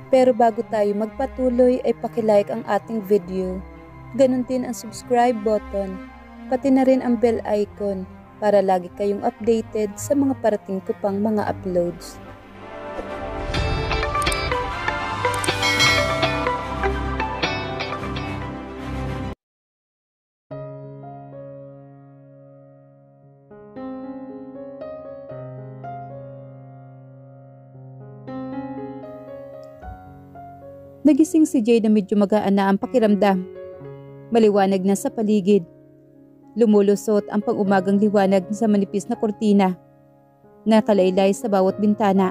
Pero bago tayo magpatuloy ay pakilike ang ating video. Ganon din ang subscribe button, pati na rin ang bell icon para lagi kayong updated sa mga parating ko pang mga uploads. Nagising si Jay na medyo magaan na ang pakiramdam. Maliwanag na sa paligid. Lumulusot ang pang-umagang liwanag sa manipis na kortina. Nakalaylay sa bawat bintana.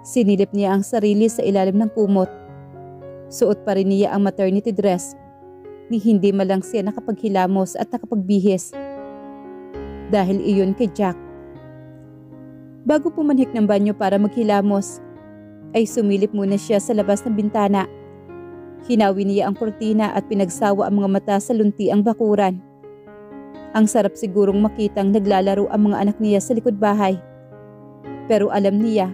Sinilip niya ang sarili sa ilalim ng kumot. Suot pa rin niya ang maternity dress. Ni hindi malang siya nakapaghilamos at nakapagbihis. Dahil iyon kay Jack. Bago pumanhik ng banyo para maghilamos, ay sumilip muna siya sa labas ng bintana. Hinawi niya ang kortina at pinagsawa ang mga mata sa lunti ang bakuran. Ang sarap sigurong makitang naglalaro ang mga anak niya sa likod bahay. Pero alam niya,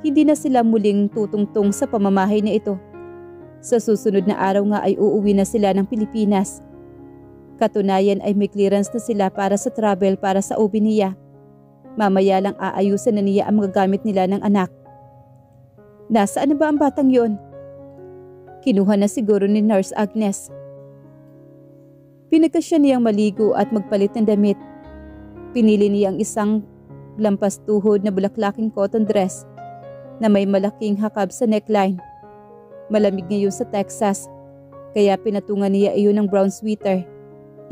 hindi na sila muling tutungtong sa pamamahay na ito. Sa susunod na araw nga ay uuwi na sila ng Pilipinas. Katunayan ay may clearance na sila para sa travel para sa uwi niya. Mamaya lang aayusan na niya ang mga gamit nila ng anak. Nasaan na ba ang batang yon? Kinuha na siguro ni Nurse Agnes. Pinagkasya niyang maligo at magpalit ng damit. Pinili niya ang isang lampas tuhod na bulaklaking cotton dress na may malaking hakab sa neckline. Malamig ngayon sa Texas, kaya pinatungan niya iyon ng brown sweater.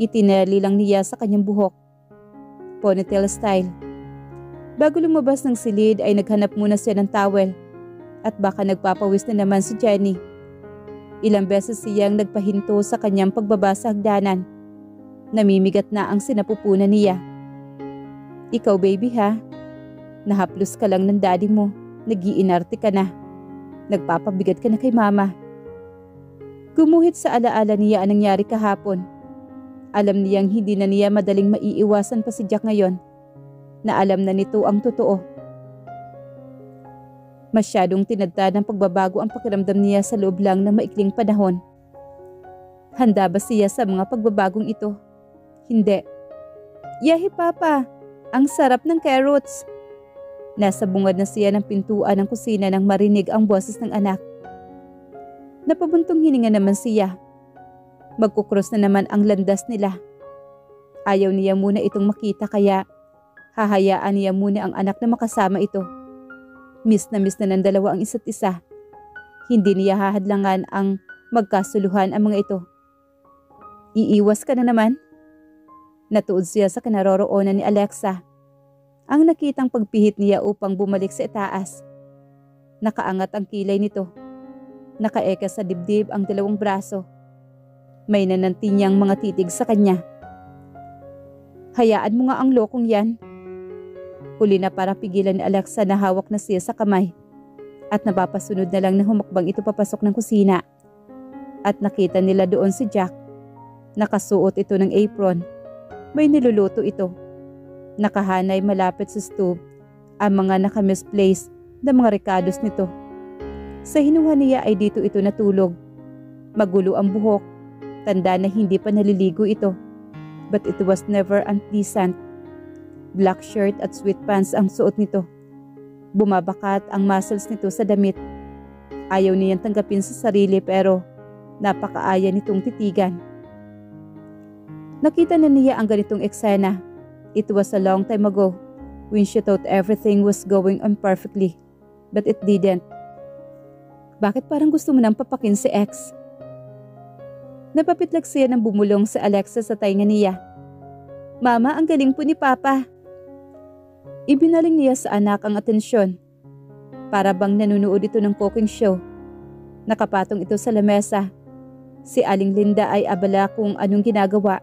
Itinali lang niya sa kanyang buhok. Ponytail style. Bago lumabas ng silid ay naghanap muna siya ng towel. At baka nagpapawis na naman si Jenny. Ilang beses siyang nagpahinto sa kanyang pagbaba sa hagdanan. Namimigat na ang sinapupunan niya. Ikaw baby ha, nahaplos ka lang ng daddy mo, nag-iinarte ka na. Nagpapabigat ka na kay mama. Gumuhit sa alaala niya ang nangyari kahapon. Alam niyang hindi na niya madaling maiiwasan pa si Jack ngayon, na alam na nito ang totoo. Masyadong tinadtad ng pagbabago ang pakiramdam niya sa loob lang ng maikling panahon. Handa ba siya sa mga pagbabagong ito? Hindi. Yahi papa, ang sarap ng carrots. Nasa bungad na siya ng pintuan ng kusina nang marinig ang boses ng anak. Napabuntong hininga naman siya. Magkukros na naman ang landas nila. Ayaw niya muna itong makita kaya hahayaan niya muna ang anak na makasama ito. Miss na ng dalawa ang isa't isa. Hindi niya hahadlangan ang magkasuluhan ang mga ito. Iiwas ka na naman? Natuod siya sa kinaroroonan ni Alexa. Ang nakitang pagpihit niya upang bumalik sa itaas. Nakaangat ang kilay nito. Nakaeka sa dibdib ang dalawang braso. May nananti niyang mga titig sa kanya. Hayaan mo nga ang lokong yan. Huli na para pigilan ni Alexa na hawak na siya sa kamay. At napapasunod na lang na humakbang ito papasok ng kusina. At nakita nila doon si Jack. Nakasuot ito ng apron. May niluluto ito. Nakahanay malapit sa stove ang mga naka-misplace na mga rekados nito. Sa hinuha niya ay dito ito natulog. Magulo ang buhok. Tanda na hindi pa naliligo ito. But it was never unpleasant. Black shirt at sweatpants ang suot nito. Bumabakat ang muscles nito sa damit. Ayaw niyang tanggapin sa sarili pero napakaaya nitong titigan. Nakita na niya ang ganitong eksena. It was a long time ago when she thought everything was going on perfectly. But it didn't. Bakit parang gusto mo nang papakin si ex? Napapitlag siya ng bumulong sa Alexa sa tainga niya. Mama, ang galing po ni Papa. Ibinaling niya sa anak ang atensyon. Para bang nanunood ito ng cooking show. Nakapatong ito sa lamesa. Si Aling Linda ay abala kung anong ginagawa.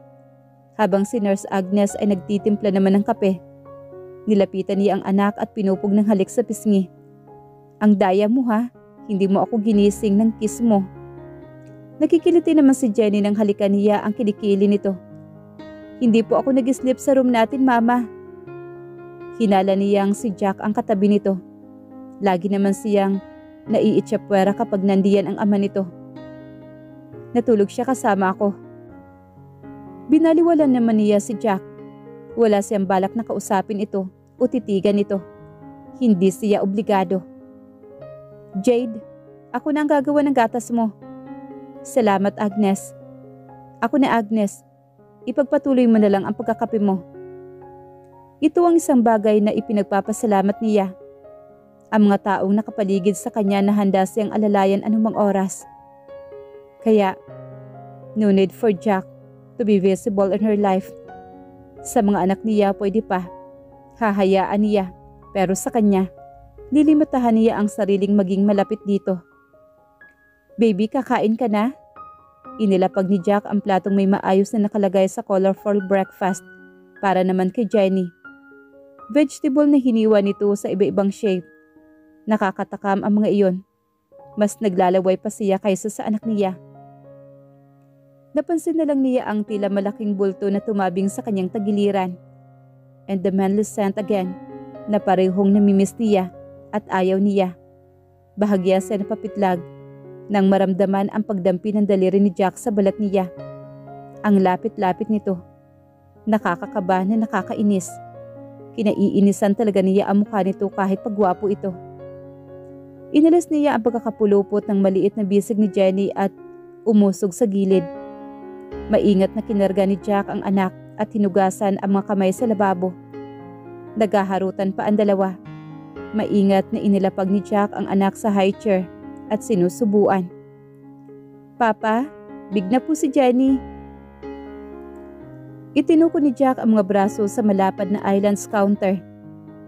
Habang si Nurse Agnes ay nagtitimpla naman ng kape. Nilapitan niya ang anak at pinupog ng halik sa pisngi. Ang daya mo ha, hindi mo ako ginising ng kiss mo. Nakikiliti naman si Jenny nang halikan niya ang kilikili nito. Hindi po ako nag-sleep sa room natin, Mama. Hinala niyang si Jack ang katabi nito. Lagi naman siyang naiitsapwera kapag nandiyan ang ama nito. Natulog siya kasama ako. Binaliwalan naman niya si Jack. Wala siyang balak na kausapin ito o titigan ito. Hindi siya obligado. Jade, ako na ang gagawa ng gatas mo. Salamat, Agnes. Ako na, Agnes. Ipagpatuloy mo na lang ang pagkakape mo. Ito ang isang bagay na ipinagpapasalamat niya. Ang mga taong nakapaligid sa kanya na handa siyang alalayan anumang oras. Kaya, no need for Jack to be visible in her life. Sa mga anak niya pwede pa. Hahayaan niya. Pero sa kanya, lilimitahan niya ang sariling maging malapit dito. Baby, kakain ka na? Inilapag ni Jack ang platong may maayos na nakalagay sa colorful breakfast para naman kay Jenny. Vegetable na hiniwa nito sa iba-ibang shape. Nakakatakam ang mga iyon. Mas naglalaway pa siya kaysa sa anak niya. Napansin na lang niya ang tila malaking bulto na tumabing sa kanyang tagiliran. And the man listened again, na parehong namimiss niya at ayaw niya. Bahagya siya napapitlag nang maramdaman ang pagdampi ng daliri ni Jack sa balat niya. Ang lapit-lapit nito. Nakakakaba na nakakainis. Kinaiinisan talaga niya ang mukha nito kahit pagwapo ito. Inalis niya ang pagkakapulupot ng maliit na bisig ni Jenny at umusog sa gilid. Maingat na kinarga ni Jack ang anak at hinugasan ang mga kamay sa lababo. Naghaharutan pa ang dalawa. Maingat na inilapag ni Jack ang anak sa high chair at sinusubuan. Papa, big na po si Jenny. Itinuko ni Jack ang mga braso sa malapad na island's counter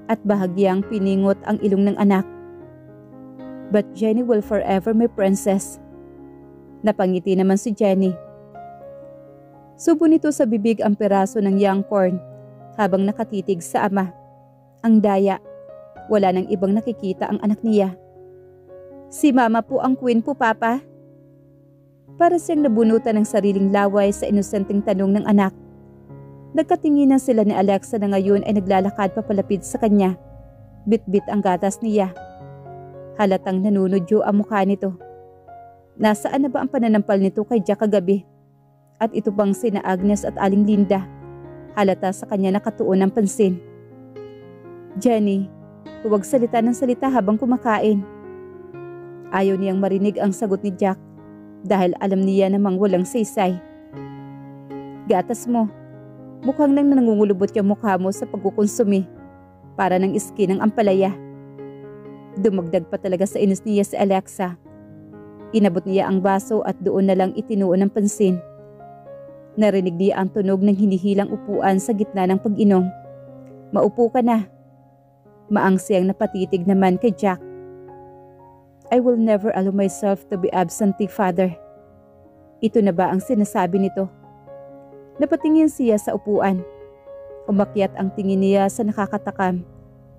at bahagyang piningot ang ilong ng anak. But Jenny will forever my princess. Napangiti naman si Jenny. Subo nito sa bibig ang peraso ng young corn habang nakatitig sa ama. Ang daya, wala nang ibang nakikita ang anak niya. Si mama po ang queen po, papa. Para siyang nabunutan ng sariling laway sa inosenteng tanong ng anak. Nagkatinginan sila ni Alexa na ngayon ay naglalakad papalapit sa kanya. Bit-bit ang gatas niya. Halatang nanunodyo ang mukha nito. Nasaan na ba ang pananampal nito kay Jack kagabi? At ito bang sina Agnes at Aling Linda? Halata sa kanya nakatuon ng pansin. Jenny, huwag salita ng salita habang kumakain. Ayaw niyang marinig ang sagot ni Jack dahil alam niya namang walang saysay. Gatas mo. Mukhang nang nangungulubot yung mukha mo sa pagkukonsumi para ng iskin ng ampalaya. Dumagdag pa talaga sa inis niya si Alexa. Inabot niya ang baso at doon na lang itinuon ng pansin. Narinig niya ang tunog ng hinihilang upuan sa gitna ng pag-inom. Maupo ka na. Maangsiyang napatitig naman kay Jack. I will never allow myself to be absentee, father. Ito na ba ang sinasabi nito? Napatingin siya sa upuan. Umakyat ang tingin niya sa nakakatakam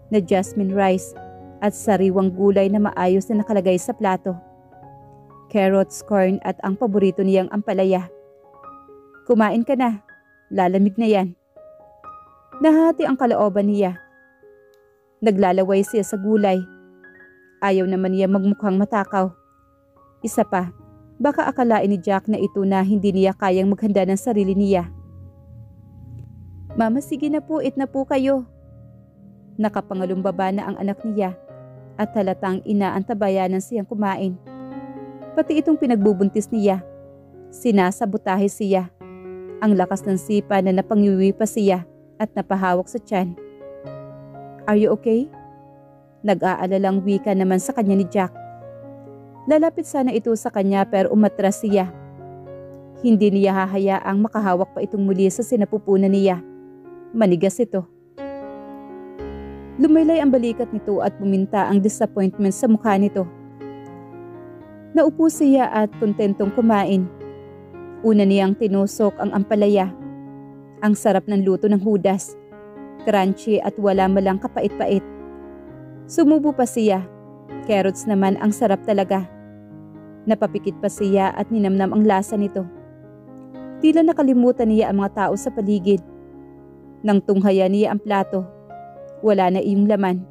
na jasmine rice at sariwang gulay na maayos na nakalagay sa plato. Carrots, corn at ang paborito niyang ampalaya. Kumain ka na. Lalamig na yan. Nahati ang kalooban niya. Naglalaway siya sa gulay. Ayaw naman niya magmukhang matakaw. Isa pa, baka akalain ni Jack na ito na hindi niya kayang maghanda ng sarili niya. Mama, sige na po, eat na po kayo. Nakapangalumbaba na ang anak niya at halatang inaantabayanan siyang kumain. Pati itong pinagbubuntis niya. Sinasabotahe siya. Ang lakas ng sipa na napangiwi pa siya at napahawak sa tiyan. Are you okay? Nag-aalalang wika naman sa kanya ni Jack. Lalapit sana ito sa kanya pero umatras siya. Hindi niya hahayaang makahawak pa itong muli sa sinapupunan niya. Manigas ito. Lumaylay ang balikat nito at buminta ang disappointment sa mukha nito. Naupo siya at kontentong kumain. Una niyang tinusok ang ampalaya. Ang sarap ng luto ng hudas. Crunchy at wala malang kapait-pait. Sumubo pa siya. Carrots naman ang sarap talaga. Napapikit pa siya at ninamnam ang lasa nito. Tila nakalimutan niya ang mga tao sa paligid. Nang tunghaya niya ang plato, wala na iyong laman.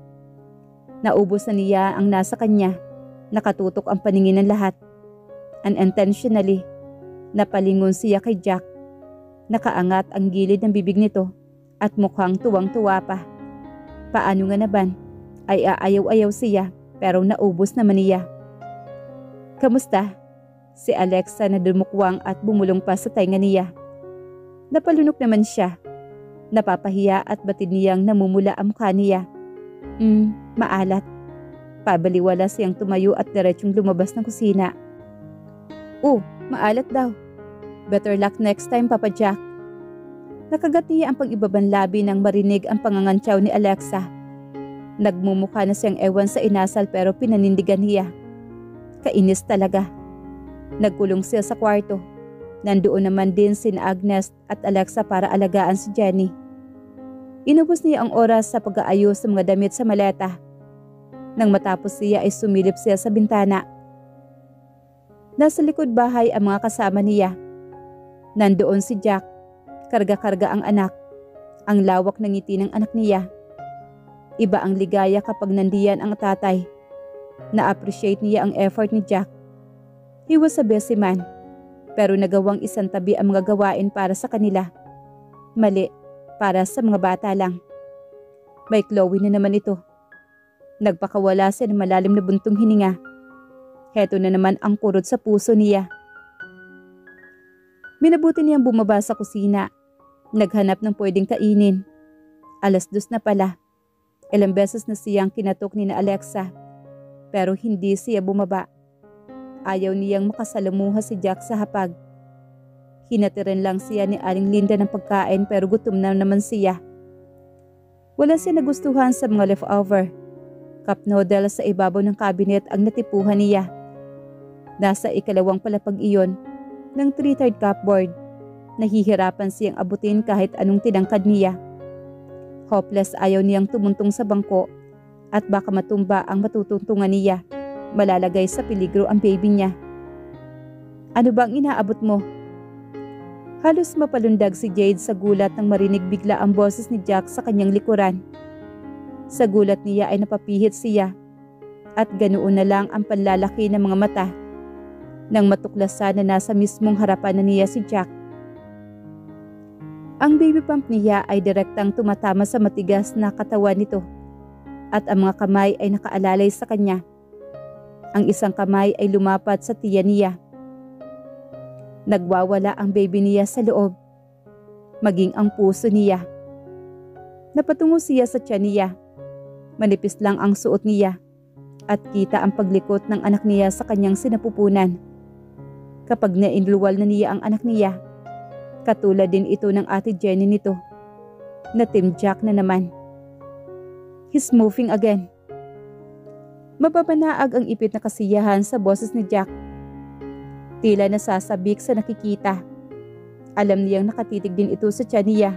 Naubos na niya ang nasa kanya. Nakatutok ang paningin ng lahat. Unintentionally, napalingon siya kay Jack. Nakaangat ang gilid ng bibig nito at mukhang tuwang-tuwa pa. Paano nga naman ay aayaw-ayaw siya pero naubos naman niya. Kamusta? Si Alexa na dumukwang at bumulong pa sa tainga niya. Napalunok naman siya. Napapahiya at batid niyang namumula ang mukha niya. Maalat. Pabaliwala siyang tumayo at diretsyong lumabas ng kusina. Maalat daw. Better luck next time, Papa Jack. Nakagat niya ang pang-ibabang labi nang marinig ang pangangantyaw ni Alexa. Nagmumukha na siyang ewan sa inasal pero pinanindigan niya. Kainis talaga. Nagkulong siya sa kwarto. Nandoon naman din sina Agnes at Alexa para alagaan si Jenny. Inubos niya ang oras sa pag-aayos sa mga damit sa maleta. Nang matapos siya ay sumilip siya sa bintana. Nasa likod bahay ang mga kasama niya. Nandoon si Jack. Karga-karga ang anak. Ang lawak ng ngiti ng anak niya. Iba ang ligaya kapag nandiyan ang tatay. Na-appreciate niya ang effort ni Jack. He was a busy man. Pero nagawang isang tabi ang mga gawain para sa kanila. Mali, para sa mga bata lang. May Chloe na naman ito. Nagpakawala siya ng malalim na buntong hininga. Heto na naman ang kurot sa puso niya. Minabuti niyang bumaba sa kusina. Naghanap ng pwedeng kainin. 2:00 na pala. Ilang beses na siyang kinatok ni na Alexa. Pero hindi siya bumaba. Ayaw niyang makasalamuha si Jack sa hapag. Hinatiran lang siya ni Aling Linda ng pagkain pero gutom na naman siya. Wala siya nagustuhan sa mga leftover. Cup noodles sa ibabaw ng cabinet ang natipuhan niya. Nasa ikalawang palapag iyon ng 3/3 cupboard. Nahihirapan siyang abutin kahit anong tinangkad niya. Hopeless ayaw niyang tumuntong sa bangko at baka matumba ang matutuntungan niya. Malalagay sa peligro ang baby niya. Ano bang inaabot mo? Halos mapalundag si Jade sa gulat nang marinig bigla ang boses ni Jack sa kanyang likuran. Sa gulat niya ay napapihit siya at ganoon na lang ang panlalaki ng mga mata nang matuklasan na nasa mismong harapan na niya si Jack. Ang baby pump niya ay direktang tumatama sa matigas na katawan nito at ang mga kamay ay nakaalalay sa kanya. Ang isang kamay ay lumapat sa tiyan niya. Nagwawala ang baby niya sa loob, maging ang puso niya. Napatungo siya sa tiyan niya. Manipis lang ang suot niya at kita ang paglikot ng anak niya sa kanyang sinapupunan. Kapag nainluwal na niya ang anak niya, katulad din ito ng ate Jenny nito, na Team Jack na naman. He's moving again. Mababanaag ang ipit na kasiyahan sa boses ni Jack. Tila nasasabik sa nakikita. Alam niyang nakatitig din ito sa tiyan niya.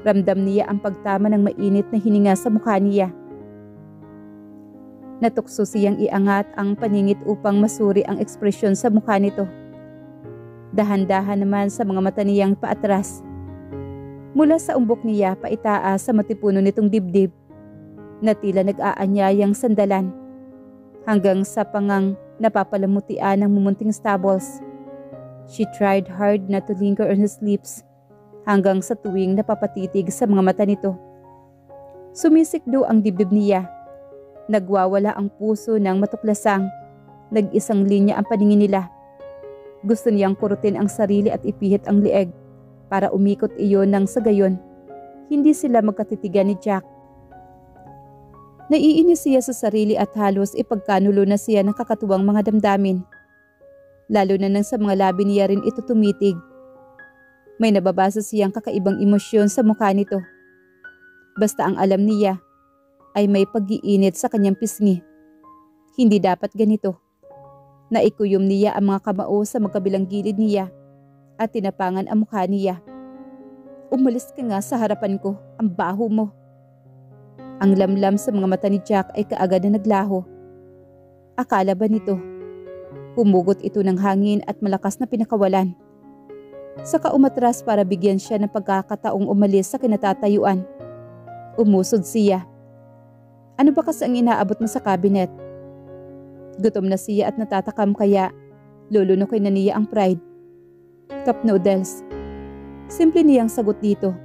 Ramdam niya ang pagtama ng mainit na hininga sa mukha niya. Natukso siyang iangat ang paningit upang masuri ang ekspresyon sa mukha nito. Dahan-dahan naman sa mga mata niyang paatras. Mula sa umbok niya paitaas sa matipuno nitong dibdib na tila nag-aanyayang sandalan hanggang sa pangang napapalamutian ng mumunting stubbles. She tried hard not to linger on his lips hanggang sa tuwing napapatitig sa mga mata nito. Sumisikdo ang dibdib niya. Nagwawala ang puso ng matuklasang. Nag-isang linya ang paningin nila. Gusto niyang kurutin ang sarili at ipihit ang lieg para umikot iyon nang sa gayon. Hindi sila magkatitigan ni Jack. Naiinis siya sa sarili at halos ipagkanulo na siya ng kakatuwang mga damdamin. Lalo na nang sa mga labi niya rin ito tumitig. May nababasa siyang kakaibang emosyon sa mukha nito. Basta ang alam niya ay may pag-iinit sa kanyang pisngi. Hindi dapat ganito. Naikuyom niya ang mga kamao sa magkabilang gilid niya at tinapangan ang mukha niya. Umalis ka nga sa harapan ko, ang baho mo. Ang lamlam sa mga mata ni Jack ay kaagad na naglaho. Akala ba nito? Humugot ito ng hangin at malakas na pinakawalan. Saka umatras para bigyan siya ng pagkakataong umalis sa kinatatayuan. Umusod siya. Ano ba kasi ang inaabot mo sa cabinet? Gutom na siya at natatakam kaya lulunukin na niya ang pride. Cup noodles. Simple niyang sagot dito.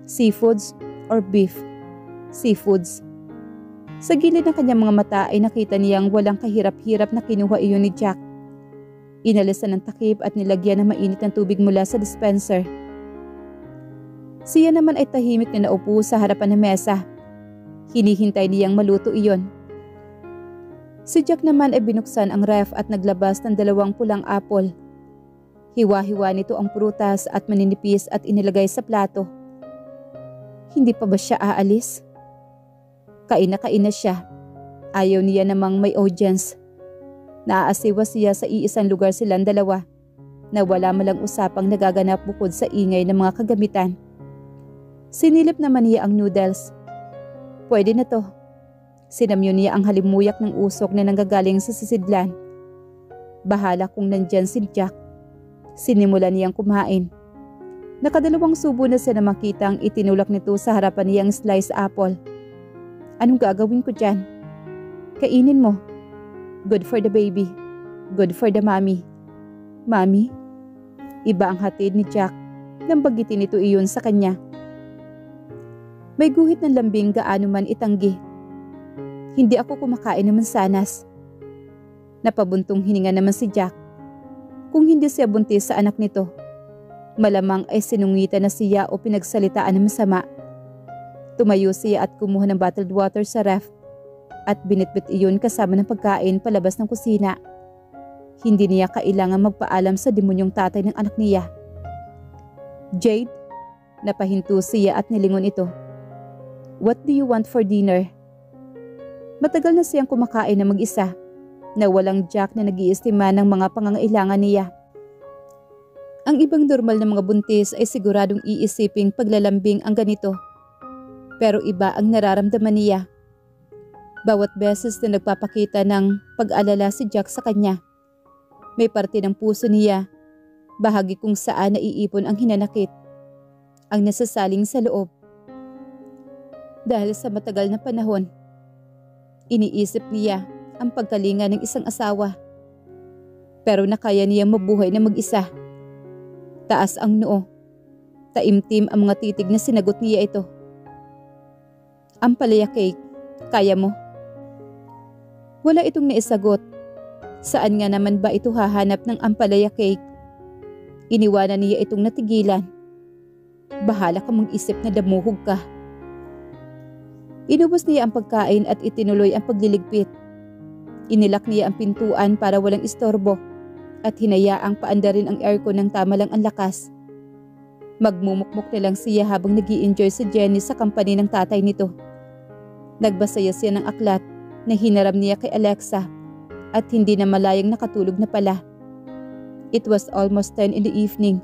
Seafoods or beef? Seafoods. Sa gilid ng kanyang mga mata ay nakita niyang walang kahirap-hirap na kinuha iyon ni Jack. Inalisan ng takip at nilagyan ng mainit ng tubig mula sa dispenser. Siya naman ay tahimik na naupo sa harapan ng mesa. Hinihintay niyang maluto iyon. Si Jack naman ay binuksan ang ref at naglabas ng 2 pulang apple. Hiwa-hiwa nito ang prutas at maninipis at inilagay sa plato. Hindi pa ba siya aalis? Kain na siya. Ayaw niya namang may audience. Naaasiwa siya sa iisang lugar silang dalawa na wala malang usapang nagaganap bukod sa ingay ng mga kagamitan. Sinilip naman niya ang noodles. Pwede na to. Sinamyo niya ang halimuyak ng usok na nanggagaling sa sisidlan. Bahala kung nandyan si Jack. Sinimulan niyang kumain. Nakadalawang subo na siya na makitang itinulak nito sa harapan niyang sliced apple. Anong gagawin ko dyan? Kainin mo. Good for the baby. Good for the mommy. Mommy? Iba ang hatid ni Jack nang bagitin nito iyon sa kanya. May guhit ng lambing gaano man itanggi. Hindi ako kumakain ng mansanas. Napabuntong hininga naman si Jack. Kung hindi siya buntis sa anak nito, malamang ay sinungitan na siya o pinagsalitaan ng masama. Tumayo siya at kumuha ng bottled water sa ref at binitbit iyon kasama ng pagkain palabas ng kusina. Hindi niya kailangan magpaalam sa demonyong tatay ng anak niya. Jade, napahinto siya at nilingon ito. What do you want for dinner? Matagal na siyang kumakain na mag-isa na walang Jack na nag-iistima ng mga pangangailangan niya. Ang ibang normal na mga buntis ay siguradong iisiping paglalambing ang ganito. Pero iba ang nararamdaman niya. Bawat beses na nagpapakita ng pag-alala si Jack sa kanya, may parte ng puso niya, bahagi kung saan naiipon ang hinanakit, ang nasasaling sa loob. Dahil sa matagal na panahon, iniisip niya ang pagkalinga ng isang asawa. Pero nakaya niya mabuhay na mag-isa. Taas ang noo. Taimtim ang mga titig na sinagot niya ito. Ampalaya cake, kaya mo? Wala itong naisagot. Saan nga naman ba ito hahanap ng ampalaya cake? Iniwanan niya itong natigilan. Bahala ka mag-isip na damuhog ka. Inubos niya ang pagkain at itinuloy ang pagliligpit. Inilak niya ang pintuan para walang istorbo at hinayaang paandarin ang aircon ng tama lang ang lakas. Magmumukmuk na lang siya habang nag-i-enjoy si Jenny sa company ng tatay nito. Nagbasaya siya ng aklat na hinaram niya kay Alexa at hindi na malayang nakatulog na pala. It was almost 10 in the evening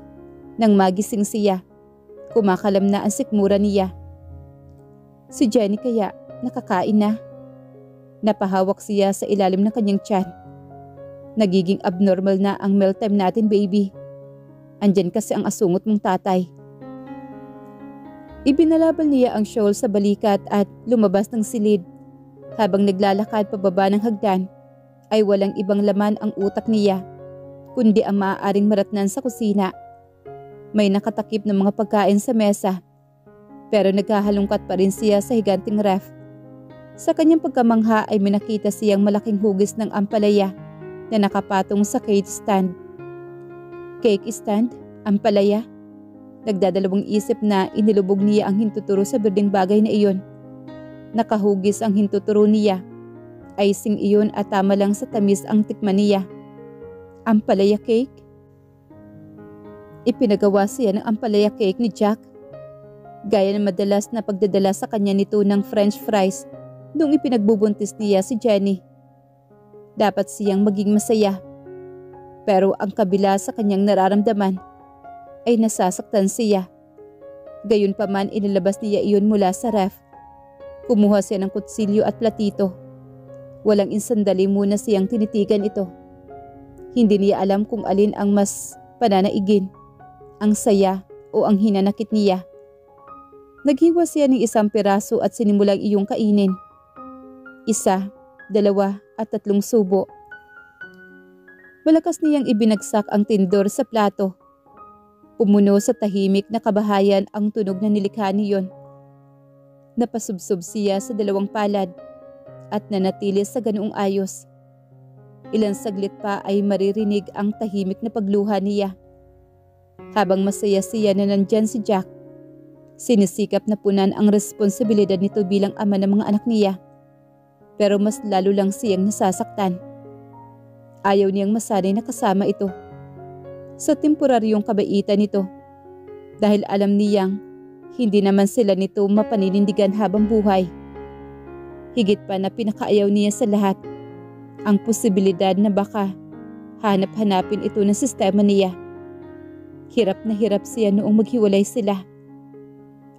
nang magising siya. Kumakalam na ang sikmura niya. Si Jenny kaya nakakain na? Napahawak siya sa ilalim ng kanyang tiyan. Nagiging abnormal na ang meal time natin, baby. Andyan kasi ang asungot mong tatay. Ibinalabal niya ang shawl sa balikat at lumabas ng silid. Habang naglalakad pababa ng hagdan, ay walang ibang laman ang utak niya, kundi ang maaaring maratnan sa kusina. May nakatakip na mga pagkain sa mesa, pero naghahalungkat pa rin siya sa higanting ref. Sa kanyang pagkamangha ay may nakita siyang malaking hugis ng ampalaya na nakapatong sa cake stand. Cake stand? Ampalaya? Nagdadalawang isip na inilubog niya ang hintuturo sa berdeng bagay na iyon. Nakahugis ang hintuturo niya. Icing iyon at tama lang sa tamis ang tikman niya. Ampalaya cake? Ipinagawa siya ng ampalaya cake ni Jack. Gaya ng madalas na pagdadala sa kanya nito ng French fries noong ipinagbubuntis niya si Jenny. Dapat siyang maging masaya. Pero ang kabila sa kanyang nararamdaman ay nasasaktan siya. Gayunpaman inilabas niya iyon mula sa ref. Kumuha siya ng kutsilyo at platito. Walang insandali muna siyang tinitigan ito. Hindi niya alam kung alin ang mas pananaigin, ang saya o ang hinanakit niya. Naghiwa siya ng isang piraso at sinimulang iyong kainin. Isa, 2 at 3 subo. Malakas niyang ibinagsak ang tindor sa plato. Pumuno sa tahimik na kabahayan ang tunog na nilikha niyon. Napasubsob siya sa 2 palad at nanatili sa ganoong ayos. Ilang saglit pa ay maririnig ang tahimik na pagluha niya. Habang masaya siya na nandyan si Jack, sinisikap na punan ang responsibilidad nito bilang ama ng mga anak niya. Pero mas lalo lang siyang nasasaktan. Ayaw niyang masanay na kasama ito sa temporaryong kabaitan nito dahil alam niyang hindi naman sila nito mapaninindigan habang buhay. Higit pa na pinakaayaw niya sa lahat ang posibilidad na baka hanap-hanapin ito ng sistema niya. Hirap na hirap siya noong maghiwalay sila.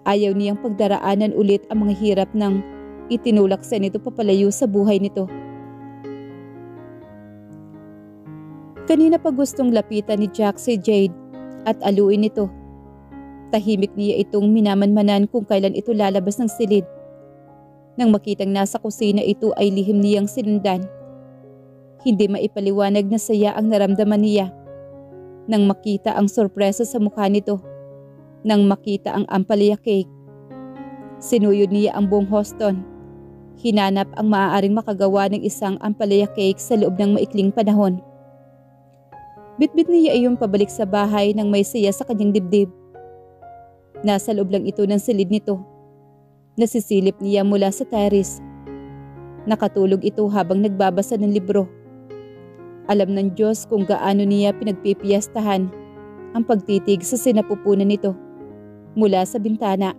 Ayaw niyang pagdaraanan ulit ang mga hirap ng itinulak sa nito papalayo sa buhay nito. Kanina pa gustong lapitan ni Jack si Jade at aluin ito. Tahimik niya itong minamanmanan kung kailan ito lalabas ng silid. Nang makitang nasa kusina ito ay lihim niyang sinundan. Hindi maipaliwanag na saya ang naramdaman niya nang makita ang sorpresa sa mukha nito, nang makita ang ampalaya cake. Sinuyod niya ang buong Houston. Hinanap ang maaaring makagawa ng isang ampalaya cake sa loob ng maikling panahon. Bitbit niya iyon pabalik sa bahay nang may siya sa kanyang dibdib. Nasa loob lang ito ng silid nito. Nasisilip niya mula sa terrace. Nakatulog ito habang nagbabasa ng libro. Alam ng Diyos kung gaano niya pinagpipiyastahan ang pagtitig sa sinapupunan nito mula sa bintana.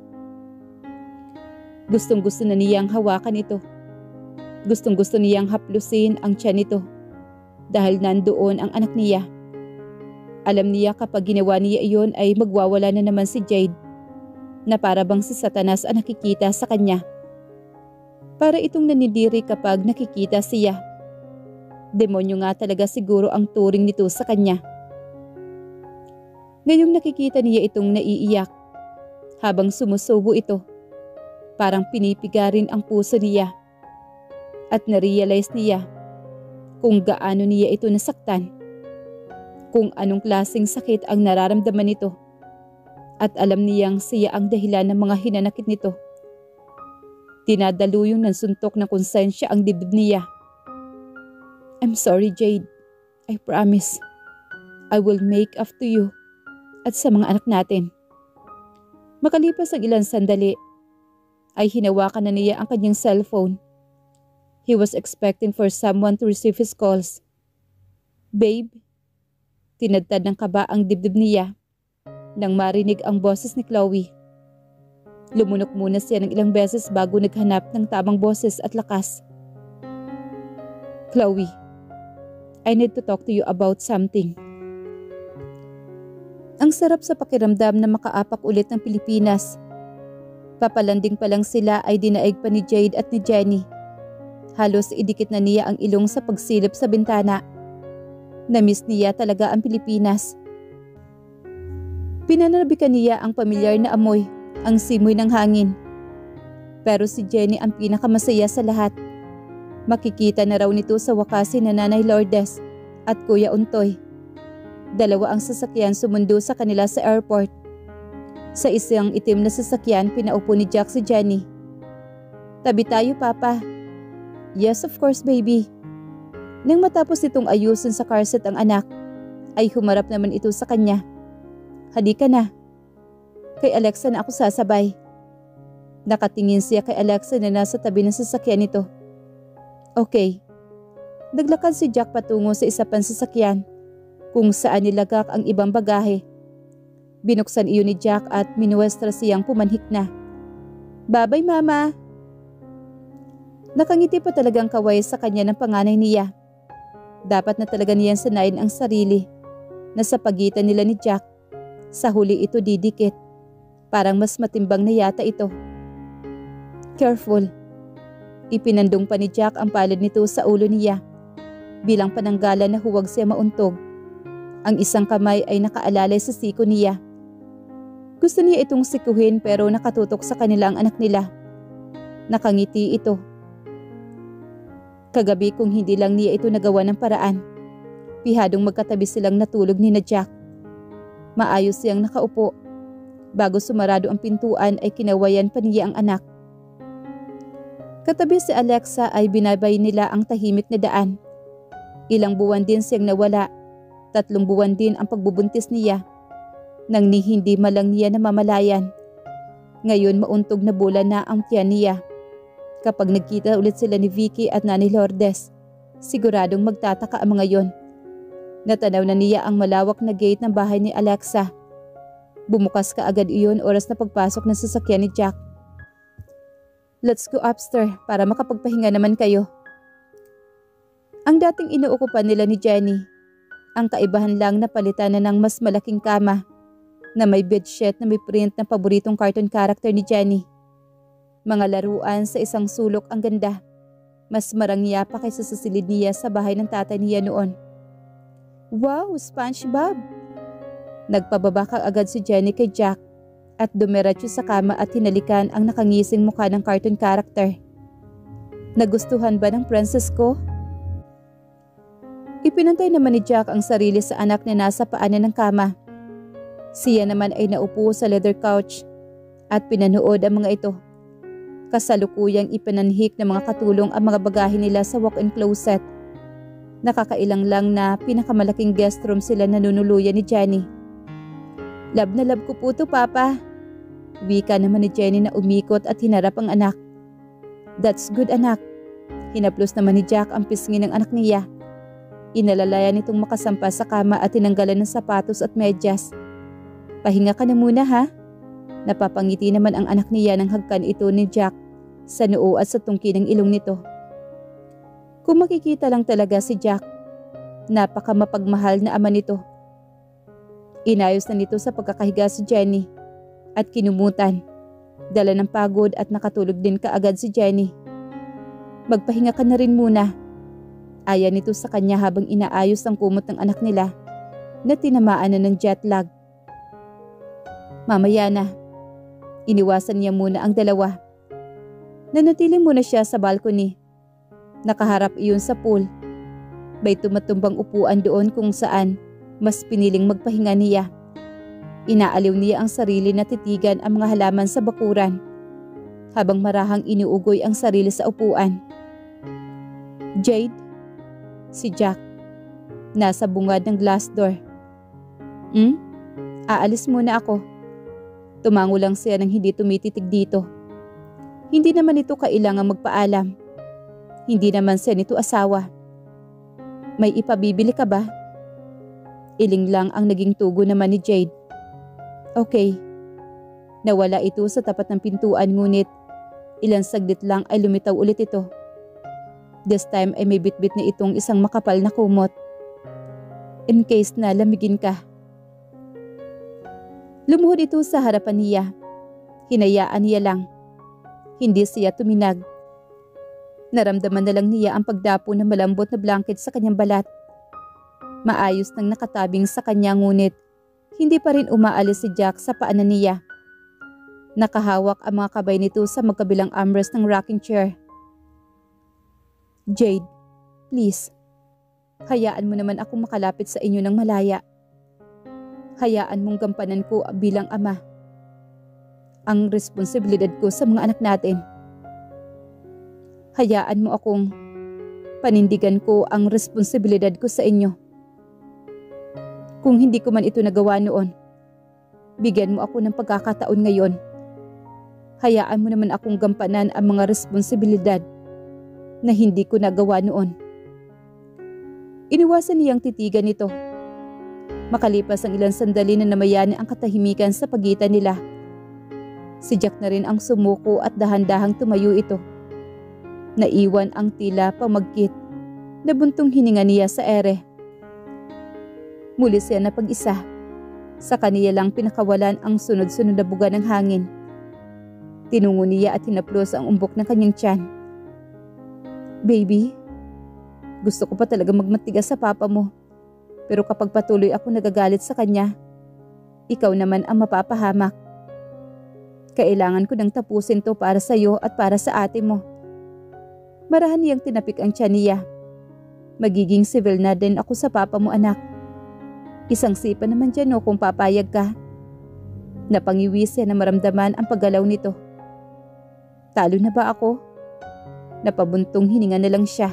Gustong-gusto na niyang hawakan ito. Gustong-gusto niyang haplusin ang tiyan nito dahil nandoon ang anak niya. Alam niya kapag ginawa niya iyon ay magwawala na naman si Jade na para bang si Satanas ang nakikita sa kanya. Para itong nanidiri kapag nakikita siya. Demonyo nga talaga siguro ang turing nito sa kanya. Ngayong nakikita niya itong naiiyak habang sumusubo ito. Parang pinipigarin ang puso niya at narealize niya kung gaano niya ito nasaktan. Kung anong klaseng sakit ang nararamdaman nito at alam niyang siya ang dahilan ng mga hinanakit nito. Dinadaluyong ng suntok ng konsensya ang dibdib niya. I'm sorry, Jade. I promise. I will make up to you at sa mga anak natin. Makalipas ang ilang sandali, ay hinawakan na niya ang kanyang cellphone. He was expecting for someone to receive his calls. Babe, tinadtad ng kaba ang dibdib niya nang marinig ang boses ni Chloe. Lumunok muna siya ng ilang beses bago naghanap ng tamang boses at lakas. Chloe, I need to talk to you about something. Ang sarap sa pakiramdam na makaapak ulit ng Pilipinas. Papalanding pa lang sila ay dinaig pa ni Jade at ni Jenny. Halos idikit na niya ang ilong sa pagsilip sa bintana. Namiss niya talaga ang Pilipinas. Pinanarabikan niya ang pamilyar na amoy, ang simoy ng hangin. Pero si Jenny ang pinakamasaya sa lahat. Makikita na raw nito sa wakas si Nanay Lourdes at Kuya Untoy. 2 ang sasakyan sumundo sa kanila sa airport. Sa isang itim na sasakyan, pinaupo ni Jack si Jenny. Tabi tayo, Papa. Yes, of course, baby. Nang matapos itong ayusin sa car seat ang anak, ay humarap naman ito sa kanya. Halika na. Kay Alexa na ako sasabay. Nakatingin siya kay Alexa na nasa tabi ng sasakyan nito. Okay. Naglakad si Jack patungo sa isa pang sasakyan kung saan nilagak ang ibang bagahe. Binuksan iyon ni Jack at minuwestra siyang pumanhik na. Babay, Mama! Nakangiti pa talagang kaway sa kanya ng panganay niya. Dapat na talaga niyan sanayin ang sarili na sa pagitan nila ni Jack, sa huli ito didikit. Parang mas matimbang na yata ito. Careful. Ipinandong pa ni Jack ang palad nito sa ulo niya. Bilang pananggalan na huwag siya mauntog. Ang isang kamay ay nakaalalay sa siko niya. Gusto niya itong sikuhin pero nakatutok sa kanila ang anak nila. Nakangiti ito. Kagabi kung hindi lang niya ito nagawa ng paraan. Pihadong magkatabi silang natulog ni na Jack. Maayos siyang nakaupo. Bago sumarado ang pintuan ay kinawayan pa niya ang anak. Katabi si Alexa ay binabay nila ang tahimik na daan. Ilang buwan din siyang nawala. 3 buwan din ang pagbubuntis niya. Nang hindi malang niya namamalayan. Ngayon mauntog na bola na ang tiyan niya. Kapag nagkita ulit sila ni Vicky at Nani Lourdes, siguradong magtataka ang mga yon. Natanaw na niya ang malawak na gate ng bahay ni Alexa. Bumukas ka agad iyon oras na pagpasok ng sasakyan ni Jack. Let's go upstairs para makapagpahinga naman kayo. Ang dating inuukupan nila ni Jenny. Ang kaibahan lang na palitan na ng mas malaking kama na may bedsheet na may print ng paboritong cartoon character ni Jenny. Mga laruan sa isang sulok ang ganda. Mas marangya pa kaysa sa silid niya sa bahay ng tatay niya noon. Wow, SpongeBob! Nagpababa ka agad si Jenny kay Jack at dumiretso sa kama at hinalikan ang nakangising mukha ng cartoon character. Nagustuhan ba ng princess ko? Ipinantay naman ni Jack ang sarili sa anak na nasa paanan ng kama. Siya naman ay naupo sa leather couch at pinanood ang mga ito. Kasalukuyang ipinanhik ng mga katulong ang mga bagahe nila sa walk-in closet. Nakakailang lang na pinakamalaking guest room sila nanunuluyan ni Jenny. Love na love ko po to, Papa. Wika naman ni Jenny na umikot at hinarap ang anak. That's good, anak. Hinaplos naman ni Jack ang pisngi ng anak niya. Inalalayan nitong makasampa sa kama at tinanggalan ng sapatos at medyas. Pahinga ka na muna, ha? Napapangiti naman ang anak niya nang hagkan ito ni Jack sa noo at sa tungki ng ilong nito. Kung makikita lang talaga si Jack, napaka mapagmahal na ama nito. Inayos na nito sa pagkakahiga si Jenny at kinumutan. Dala ng pagod at nakatulog din kaagad si Jenny. Magpahinga ka na rin muna. Aya nito sa kanya habang inaayos ang kumot ng anak nila na tinamaan na ng jet lag. Mamaya na. Iniwasan niya muna ang dalawa. Nanatili muna siya sa balcony. Nakaharap iyon sa pool. May tumatumbang upuan doon kung saan mas piniling magpahinga niya. Inaaliw niya ang sarili na titigan ang mga halaman sa bakuran habang marahang iniugoy ang sarili sa upuan. Jade? Si Jack. Nasa bungad ng glass door. Aalis muna ako. Tumango lang siya nang hindi tumititig dito. Hindi naman ito kailangang magpaalam. Hindi naman siya nito asawa. May ipabibili ka ba? Iling lang ang naging tugo naman ni Jade. Okay. Nawala ito sa tapat ng pintuan ngunit ilang saglit lang ay lumitaw ulit ito. This time ay may bitbit na itong isang makapal na kumot. In case na lamigin ka. Lumuhod ito sa harapan niya. Hinayaan niya lang. Hindi siya tuminag. Naramdaman na lang niya ang pagdapo ng malambot na blanket sa kanyang balat. Maayos nang nakatabing sa kanya ngunit hindi pa rin umaalis si Jack sa paanan niya. Nakahawak ang mga kabay nito sa magkabilang armrest ng rocking chair. Jade, please. Hayaan mo naman akong makalapit sa inyo ng malaya. Hayaan mong gampanan ko bilang ama ang responsibilidad ko sa mga anak natin. Hayaan mo akong panindigan ko ang responsibilidad ko sa inyo. Kung hindi ko man ito nagawa noon, bigyan mo ako ng pagkakataon ngayon. Hayaan mo naman akong gampanan ang mga responsibilidad na hindi ko nagawa noon. Iniwasan niyang titigan ito. Makalipas ang ilang sandali na namayani ang katahimikan sa pagitan nila. Si Jack na rin ang sumuko at dahan-dahang tumayo ito. Naiwan ang tila pamagkit na buntong hininga niya sa ere. Muli siya na pag-isa. Sa kaniya lang pinakawalan ang sunod-sunod na buga ng hangin. Tinungo niya at hinaplos ang umbok ng kanyang tiyan. Baby, gusto ko pa talaga magmatigas sa papa mo. Pero kapag patuloy ako nagagalit sa kanya, ikaw naman ang mapapahamak. Kailangan ko nang tapusin to para sa iyo at para sa ate mo. Marahan niyang tinapik ang tiyan niya. Magiging civil na din ako sa papa mo, anak. Isang sipa naman dyan kung papayag ka. Napangiwisi na maramdaman ang paggalaw nito. Talo na ba ako? Napabuntong hininga na lang siya.